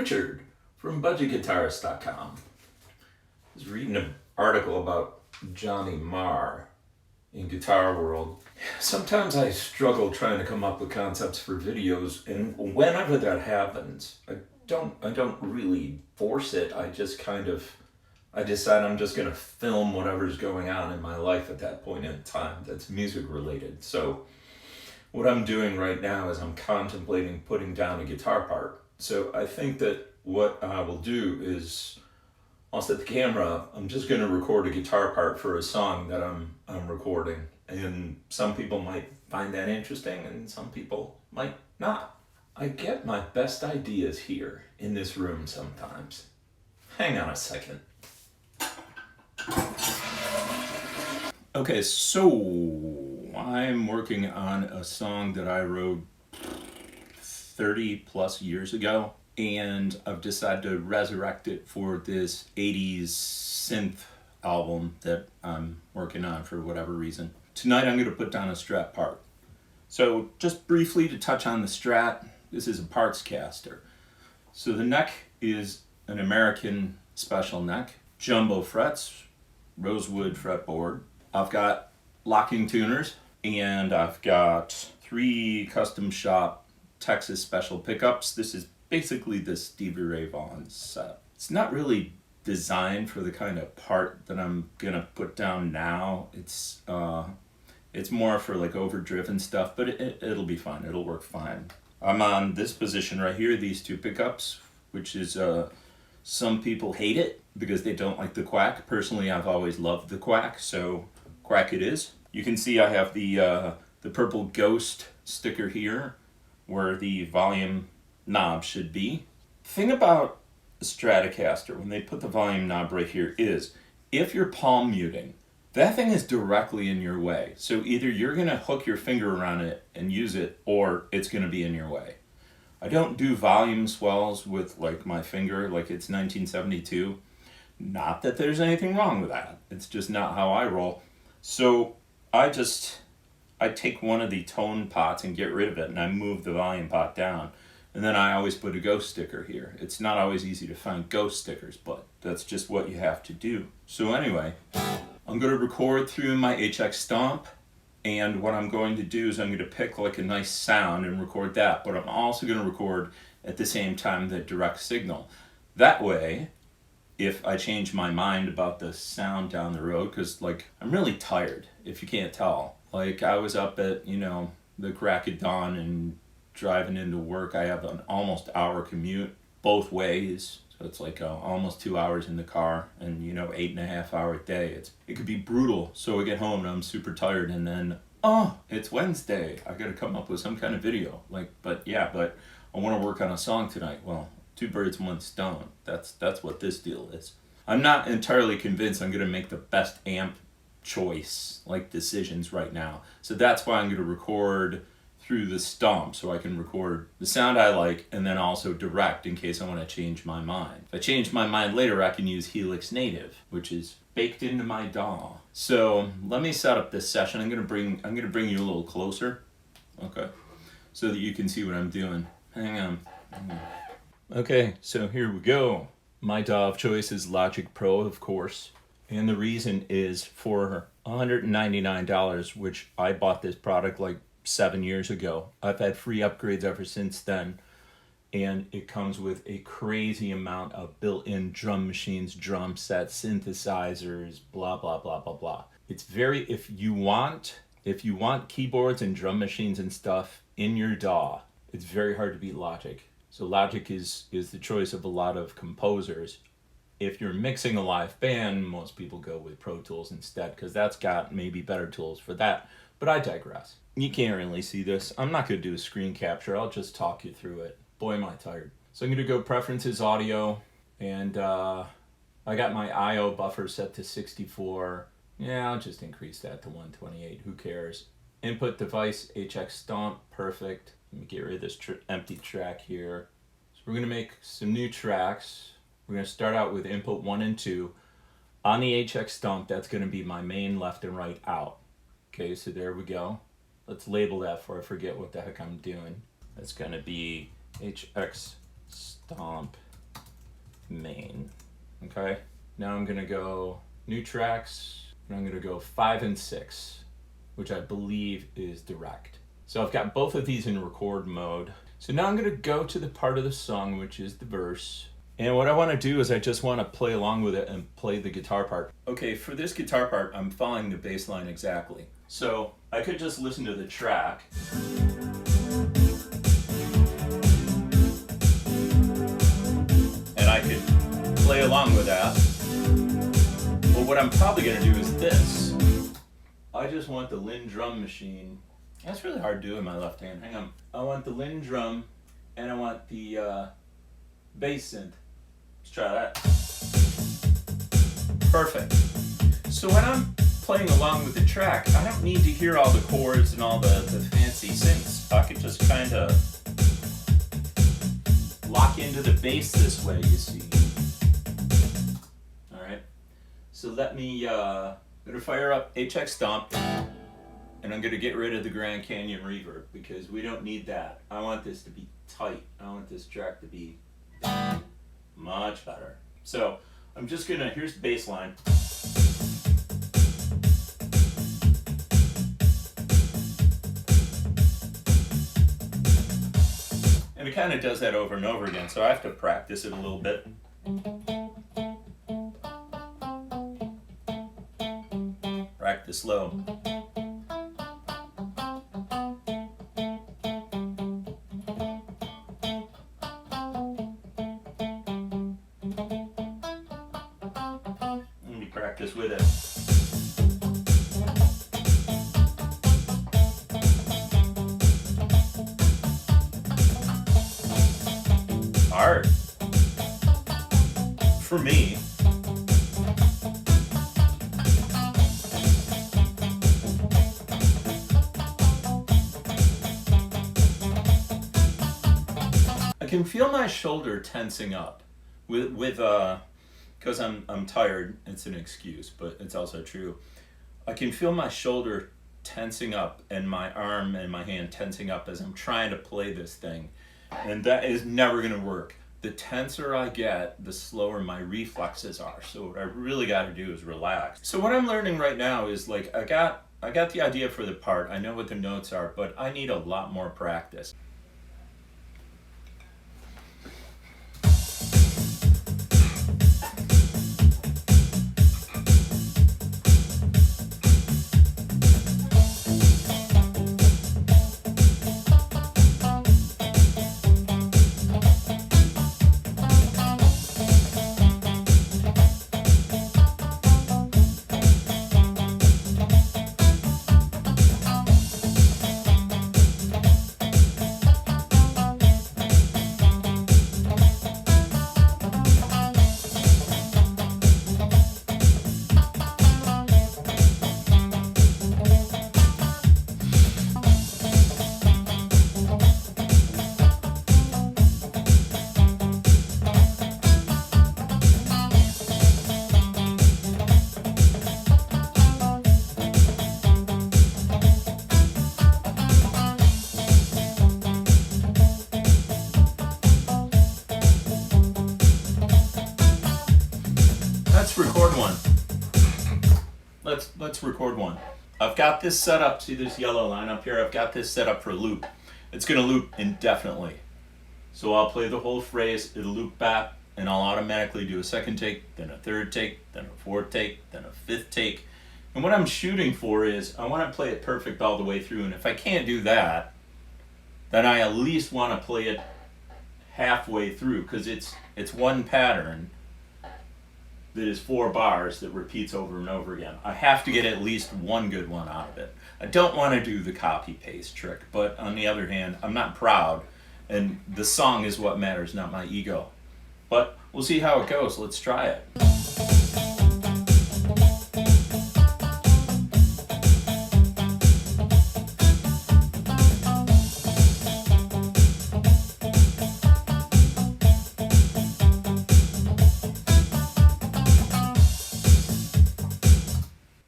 Richard from budgetguitarist.com. I was reading an article about Johnny Marr in Guitar World. Sometimes I struggle trying to come up with concepts for videos, and whenever that happens, I don't really force it. I decide I'm just gonna film whatever's going on in my life at that point in time that's music related. So what I'm doing right now is I'm contemplating putting down a guitar part. So I think that what I will do is I'll set the camera up. I'm just gonna record a guitar part for a song that I'm recording. And some people might find that interesting and some people might not. I get my best ideas here in this room sometimes. Hang on a second. Okay, so I'm working on a song that I wrote 30 plus years ago, and I've decided to resurrect it for this 80s synth album that I'm working on for whatever reason. Tonight I'm going to put down a Strat part. So just briefly to touch on the Strat, this is a parts caster. So the neck is an American special neck, jumbo frets, rosewood fretboard. I've got locking tuners, and I've got 3 custom shop Texas special pickups. This is basically the Stevie Ray Vaughan setup. It's not really designed for the kind of part that I'm gonna put down now. It's more for like overdriven stuff, but it'll be fine. It'll work fine. I'm on this position right here, these 2 pickups, which is some people hate it because they don't like the quack. Personally, I've always loved the quack, so quack it is. You can see I have the purple ghost sticker here where the volume knob should be. Thing about a Stratocaster, when they put the volume knob right here, is if you're palm muting, that thing is directly in your way. So either you're gonna hook your finger around it and use it, or it's gonna be in your way. I don't do volume swells with like my finger like it's 1972. Not that there's anything wrong with that. It's just not how I roll. So I take one of the tone pots and get rid of it, and I move the volume pot down. And then I always put a ghost sticker here. It's not always easy to find ghost stickers, but that's just what you have to do. So anyway, I'm going to record through my HX Stomp, and what I'm going to do is I'm going to pick like a nice sound and record that, but I'm also going to record at the same time the direct signal. That way, if I change my mind about the sound down the road, because like I'm really tired, if you can't tell. Like I was up at, the crack of dawn and driving into work. I have an almost hour commute both ways. So it's like almost 2 hours in the car, and 8.5 hour day. It could be brutal. So I get home and I'm super tired, and then it's Wednesday. I got to come up with some kind of video. But I want to work on a song tonight. Well, 2 birds, 1 stone. That's what this deal is. I'm not entirely convinced I'm going to make the best amp choice decisions right now. So that's why I'm going to record through the Stomp, so I can record the sound I like and then also direct in case I want to change my mind. If I change my mind later, I can use Helix Native, which is baked into my DAW. So let me set up this session. I'm gonna bring you a little closer, okay, so that you can see what I'm doing. Hang on. Okay, so here we go. My DAW of choice is Logic Pro, of course, and the reason is for $199, which I bought this product 7 years ago. I've had free upgrades ever since then, and it comes with a crazy amount of built-in drum machines, drum sets, synthesizers, blah blah blah blah blah. It's very, if you want keyboards and drum machines and stuff in your DAW, it's very hard to beat Logic. So Logic is the choice of a lot of composers. If you're mixing a live band, most people go with Pro Tools instead, because that's got maybe better tools for that. But I digress. You can't really see this. I'm not going to do a screen capture. I'll just talk you through it. Boy, am I tired. So I'm going to go Preferences Audio, and I got my I.O. buffer set to 64. Yeah, I'll just increase that to 128. Who cares? Input device, HX Stomp, perfect. Let me get rid of this empty track here. So we're going to make some new tracks. We're going to start out with input 1 and 2. On the HX Stomp, that's going to be my main left and right out. Okay, so there we go. Let's label that before I forget what the heck I'm doing. That's going to be HX Stomp main. Okay, now I'm gonna go new tracks, and I'm gonna go 5 and 6, which I believe is direct. So I've got both of these in record mode. So now I'm gonna go to the part of the song which is the verse. And what I want to do is I just want to play along with it and play the guitar part. Okay, for this guitar part, I'm following the bass line exactly. So I could just listen to the track. And I could play along with that. But what I'm probably going to do is this. I just want the Linn drum machine. That's really hard to do in my left hand. Hang on. I want the Linn drum and I want the bass synth. Let's try that. Perfect. So when I'm playing along with the track, I don't need to hear all the chords and all the fancy synths. I could just kind of lock into the bass this way, you see. All right. So let me, I'm gonna fire up HX Stomp, and I'm gonna get rid of the Grand Canyon reverb because we don't need that. I want this to be tight. I want this track to be much better. So I'm just gonna, here's the bass line. And it kind of does that over and over again, so I have to practice it a little bit. Practice low. Let me practice with it. Hard. For me. I can feel my shoulder tensing up with because I'm tired. It's an excuse, but it's also true. I can feel my shoulder tensing up and my arm and my hand tensing up as I'm trying to play this thing. And that is never going to work. The tenser I get, the slower my reflexes are. So what I really got to do is relax. So what I'm learning right now is like I got the idea for the part. I know what the notes are, but I need a lot more practice. Let's record one. Let's record one. I've got this set up, see this yellow line up here? I've got this set up for a loop. It's gonna loop indefinitely. So I'll play the whole phrase, it'll loop back, and I'll automatically do a second take, then a third take, then a fourth take, then a fifth take. And what I'm shooting for is, I wanna play it perfect all the way through, and if I can't do that, then I at least wanna play it halfway through, because it's one pattern that is 4 bars that repeats over and over again. I have to get at least one good one out of it. I don't want to do the copy paste trick, but on the other hand, I'm not proud, and the song is what matters, not my ego. But we'll see how it goes. Let's try it.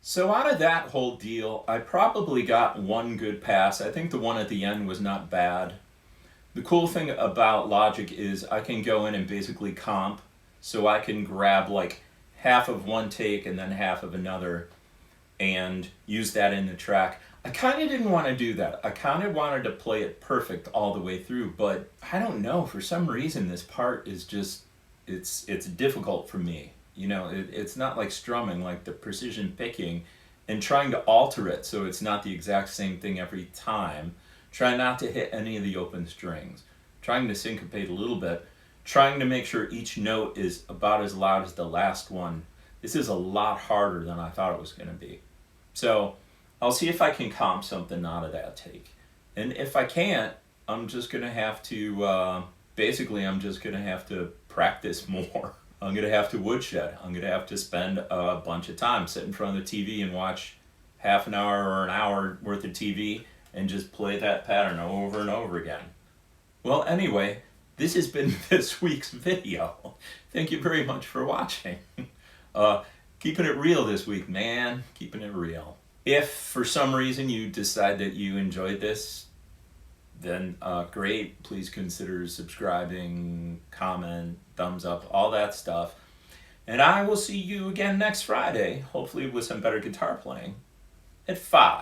So out of that whole deal, I probably got one good pass. I think the one at the end was not bad. The cool thing about Logic is I can go in and basically comp so I can grab like half of one take and then half of another and use that in the track. I kind of didn't want to do that. I kind of wanted to play it perfect all the way through, but I don't know, for some reason this part is just, it's difficult for me. You know, it's not like strumming, like the precision picking and trying to alter it so it's not the exact same thing every time. Try not to hit any of the open strings. Trying to syncopate a little bit. Trying to make sure each note is about as loud as the last one. This is a lot harder than I thought it was going to be. So I'll see if I can comp something out of that take. And if I can't, I'm just going to have to, basically I'm just going to have to practice more. I'm going to have to woodshed. I'm going to have to spend a bunch of time, sit in front of the TV and watch half an hour or an hour worth of TV and just play that pattern over and over again. Well, anyway, this has been this week's video. Thank you very much for watching. Keeping it real this week, man. Keeping it real. If for some reason you decide that you enjoyed this, then great. Please consider subscribing, comment, thumbs up, all that stuff. And I will see you again next Friday, hopefully with some better guitar playing, at 5.